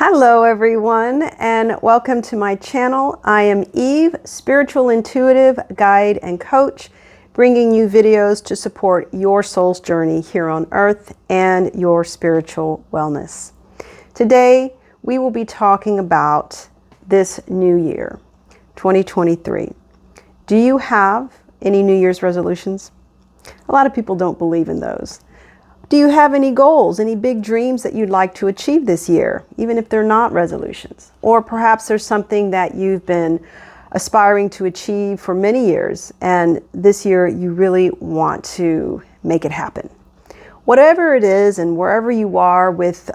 Hello everyone, and welcome to my channel. I am Eve, spiritual intuitive guide and coach, bringing you videos to support your soul's journey here on earth and your spiritual wellness. Today we will be talking about this new year, 2023. Do you have any New Year's resolutions? A lot of people don't believe in those. Do you have any goals, any big dreams that you'd like to achieve this year, even if they're not resolutions? Or perhaps there's something that you've been aspiring to achieve for many years, and this year you really want to make it happen. Whatever it is, and wherever you are with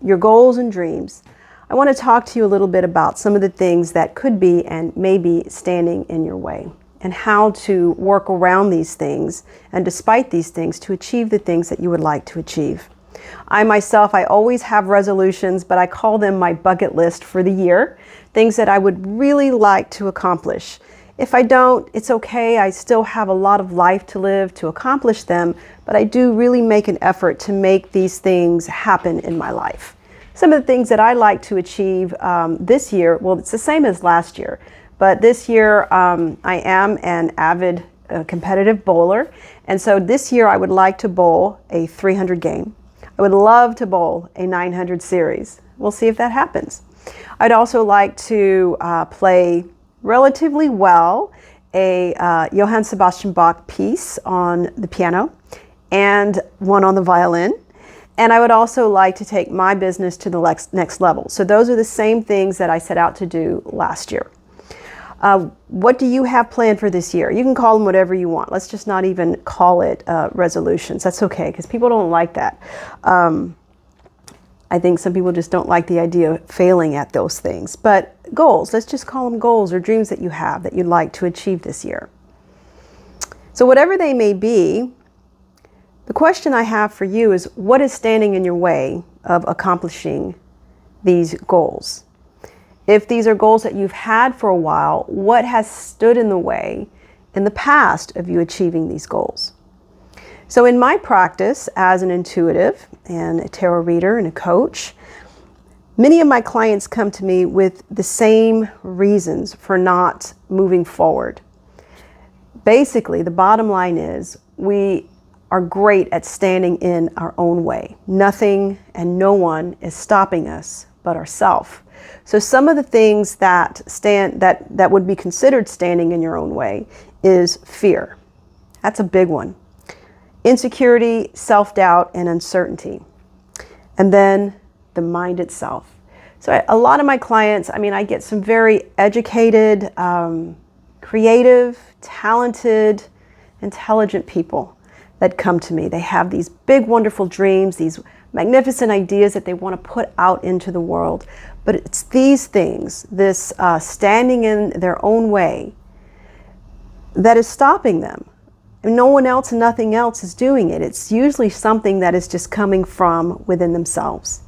your goals and dreams, I want to talk to you a little bit about some of the things that could be and may be standing in your way, and how to work around these things and despite these things to achieve the things that you would like to achieve. I myself, I always have resolutions, but I call them my bucket list for the year, things that I would really like to accomplish. If I don't, it's okay. I still have a lot of life to live to accomplish them, but I do really make an effort to make these things happen in my life. Some of the things that I like to achieve this year, well, it's the same as last year. But this year, I am an avid competitive bowler. And so this year, I would like to bowl a 300 game. I would love to bowl a 900 series. We'll see if that happens. I'd also like to play relatively well a Johann Sebastian Bach piece on the piano and one on the violin. And I would also like to take my business to the next level. So those are the same things that I set out to do last year. What do you have planned for this year? You can call them whatever you want. Let's just not even call it resolutions. That's okay, because people don't like that. I think some people just don't like the idea of failing at those things. But goals, let's just call them goals or dreams that you have that you'd like to achieve this year. So whatever they may be, the question I have for you is, what is standing in your way of accomplishing these goals? If these are goals that you've had for a while, what has stood in the way in the past of you achieving these goals? So in my practice as an intuitive and a tarot reader and a coach, many of my clients come to me with the same reasons for not moving forward. Basically, the bottom line is we are great at standing in our own way. Nothing and no one is stopping us but ourselves. So some of the things that would be considered standing in your own way is fear. That's a big one. Insecurity, self-doubt, and uncertainty. And then the mind itself. So a lot of my clients, I get some very educated, creative, talented, intelligent people that come to me. They have these big, wonderful dreams, these magnificent ideas that they want to put out into the world. But it's these things, this standing in their own way, that is stopping them. And no one else and nothing else is doing it. It's usually something that is just coming from within themselves.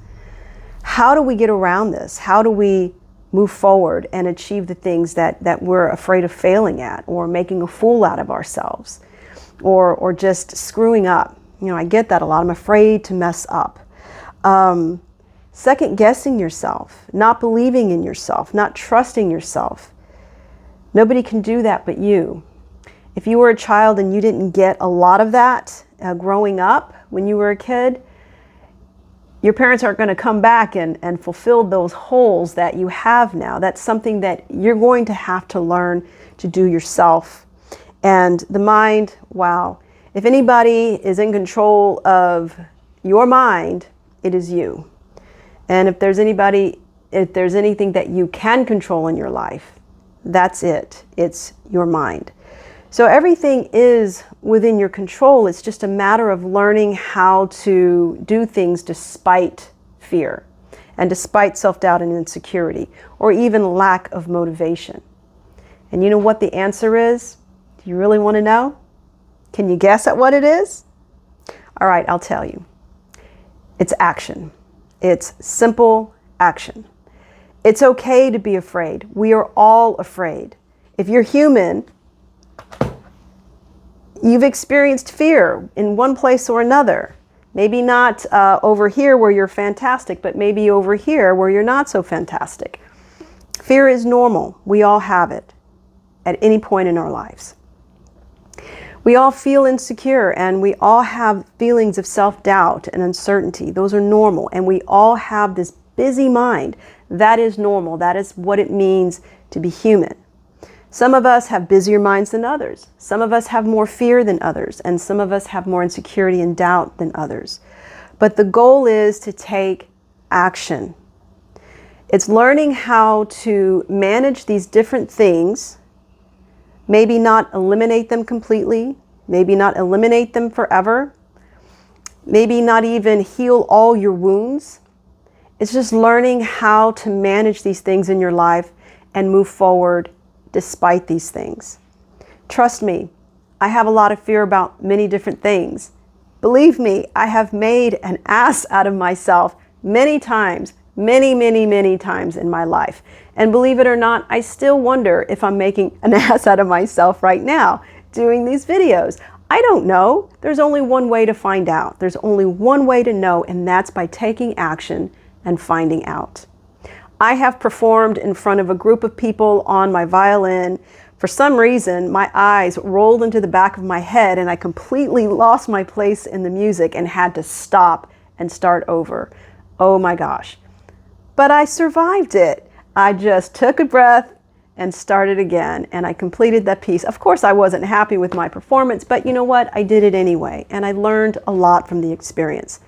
How do we get around this? How do we move forward and achieve the things that we're afraid of failing at, or making a fool out of ourselves, or just screwing up? I get that a lot. I'm afraid to mess up. Second guessing yourself, not believing in yourself, not trusting yourself. Nobody can do that but you. If you were a child and you didn't get a lot of that growing up when you were a kid, your parents aren't going to come back and fulfill those holes that you have now. That's something that you're going to have to learn to do yourself. And the mind, wow. If anybody is in control of your mind, it is you. And if there's anything that you can control in your life, that's it. It's your mind. So everything is within your control. It's just a matter of learning how to do things despite fear and despite self-doubt and insecurity, or even lack of motivation. And you know what the answer is? Do you really want to know? Can you guess at what it is? All right, I'll tell you. It's action. It's simple action. It's okay to be afraid. We are all afraid. If you're human, you've experienced fear in one place or another. Maybe not over here where you're fantastic, but maybe over here where you're not so fantastic. Fear is normal. We all have it at any point in our lives. We all feel insecure, and we all have feelings of self-doubt and uncertainty. Those are normal, and we all have this busy mind. That is normal. That is what it means to be human. Some of us have busier minds than others. Some of us have more fear than others, and some of us have more insecurity and doubt than others. But the goal is to take action. It's learning how to manage these different things. Maybe not eliminate them completely, maybe not eliminate them forever, maybe not even heal all your wounds. It's just learning how to manage these things in your life and move forward despite these things. Trust me, I have a lot of fear about many different things. Believe me, I have made an ass out of myself many times, many times in my life. And believe it or not, I still wonder if I'm making an ass out of myself right now doing these videos. I don't know. There's only one way to find out. There's only one way to know, and that's by taking action and finding out. I have performed in front of a group of people on my violin. For some reason, my eyes rolled into the back of my head and I completely lost my place in the music and had to stop and start over. Oh my gosh. But I survived it. I just took a breath and started again, and I completed that piece. Of course, I wasn't happy with my performance, but you know what? I did it anyway, and I learned a lot from the experience.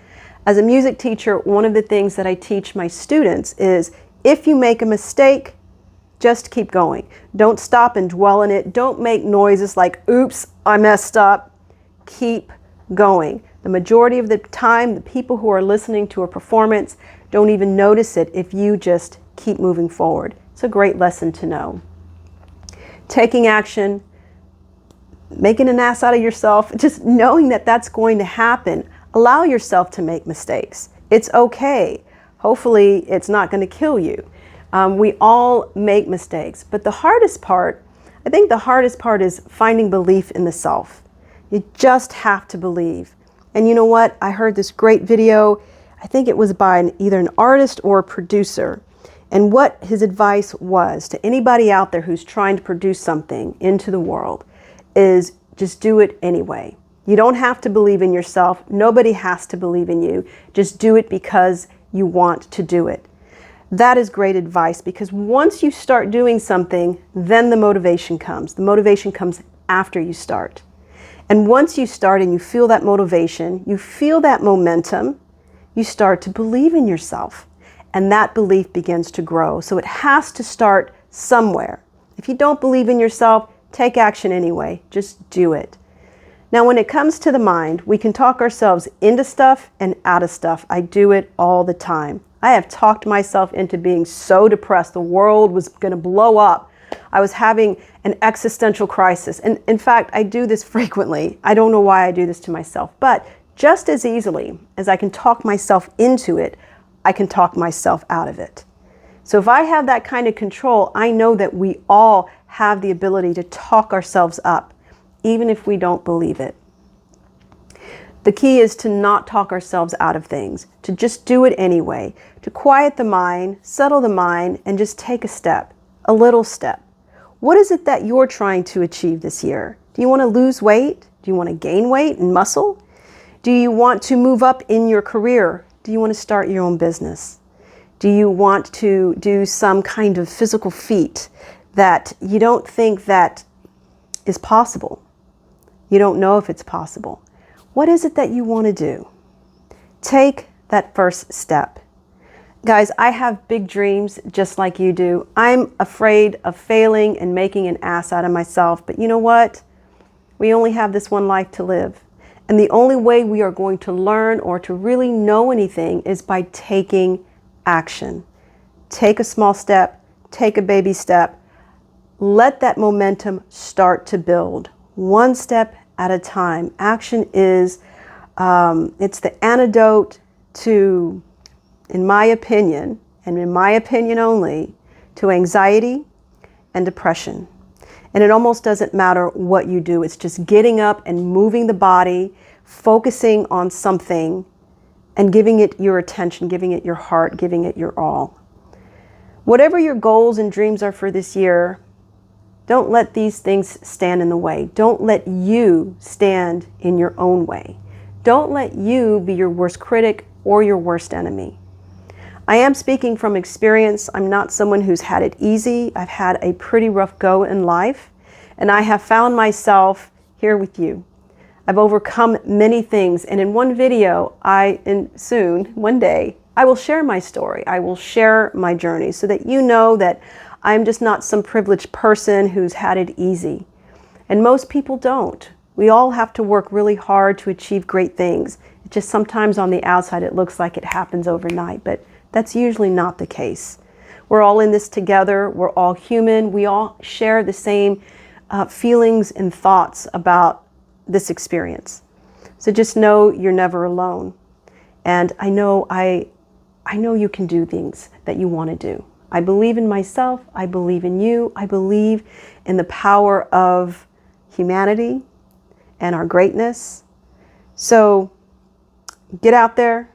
As a music teacher, one of the things that I teach my students is if you make a mistake, just keep going. Don't stop and dwell in it. Don't make noises like, oops, I messed up. Keep going. The majority of the time, the people who are listening to a performance don't even notice it if you just keep moving forward. It's a great lesson to know. Taking action, making an ass out of yourself, just knowing that that's going to happen. Allow yourself to make mistakes. It's okay. Hopefully, it's not going to kill you. We all make mistakes, but the hardest part, I think the hardest part is finding belief in the self. You just have to believe. And you know what? I heard this great video. I think it was by either an artist or a producer. And what his advice was to anybody out there who's trying to produce something into the world is just do it anyway. You don't have to believe in yourself. Nobody has to believe in you. Just do it because you want to do it. That is great advice, because once you start doing something, then the motivation comes. The motivation comes after you start. And once you start and you feel that motivation, you feel that momentum, you start to believe in yourself. And that belief begins to grow. So it has to start somewhere. If you don't believe in yourself, take action anyway. Just do it. Now, when it comes to the mind, we can talk ourselves into stuff and out of stuff. I do it all the time. I have talked myself into being so depressed the world was going to blow up. I was having an existential crisis. And in fact, I do this frequently. I don't know why I do this to myself. But just as easily as I can talk myself into it, I can talk myself out of it. So if I have that kind of control, I know that we all have the ability to talk ourselves up, even if we don't believe it. The key is to not talk ourselves out of things, to just do it anyway, to quiet the mind, settle the mind, and just take a step, a little step. What is it that you're trying to achieve this year? Do you want to lose weight? Do you want to gain weight and muscle? Do you want to move up in your career? Do you want to start your own business? Do you want to do some kind of physical feat that you don't think that is possible? You don't know if it's possible. What is it that you want to do? Take that first step. Guys, I have big dreams just like you do. I'm afraid of failing and making an ass out of myself. But you know what? We only have this one life to live. And the only way we are going to learn or to really know anything is by taking action. Take a small step, take a baby step. Let that momentum start to build, one step at a time. Action is, it's the antidote to, in my opinion, and in my opinion only, to anxiety and depression. And it almost doesn't matter what you do. It's just getting up and moving the body, focusing on something and giving it your attention, giving it your heart, giving it your all. Whatever your goals and dreams are for this year, don't let these things stand in the way. Don't let you stand in your own way. Don't let you be your worst critic or your worst enemy. I am speaking from experience. I'm not someone who's had it easy. I've had a pretty rough go in life, and I have found myself here with you. I've overcome many things, and in one video, soon, one day, I will share my story. I will share my journey so that you know that I'm just not some privileged person who's had it easy. And most people don't. We all have to work really hard to achieve great things. It just sometimes on the outside it looks like it happens overnight, but that's usually not the case. We're all in this together. We're all human. We all share the same feelings and thoughts about this experience. So just know you're never alone. And I know you can do things that you want to do. I believe in myself. I believe in you. I believe in the power of humanity and our greatness. So get out there,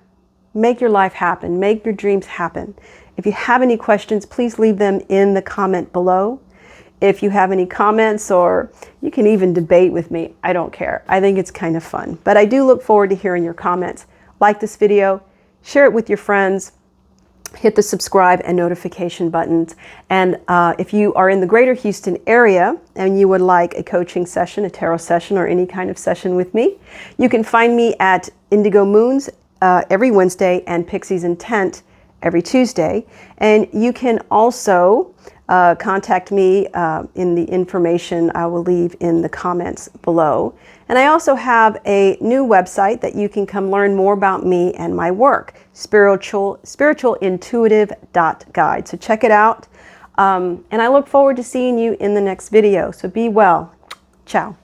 make your life happen, make your dreams happen. If you have any questions, please leave them in the comment below. If you have any comments, or you can even debate with me, I don't care. I think it's kind of fun. But I do look forward to hearing your comments. Like this video, share it with your friends, hit the subscribe and notification buttons. And if you are in the greater Houston area and you would like a coaching session, a tarot session, or any kind of session with me, you can find me at Indigo Moons every Wednesday and Pixie's Intent every Tuesday. And you can also contact me in the information I will leave in the comments below. And I also have a new website that you can come learn more about me and my work, spiritualintuitive.guide. So check it out. And I look forward to seeing you in the next video. So be well. Ciao.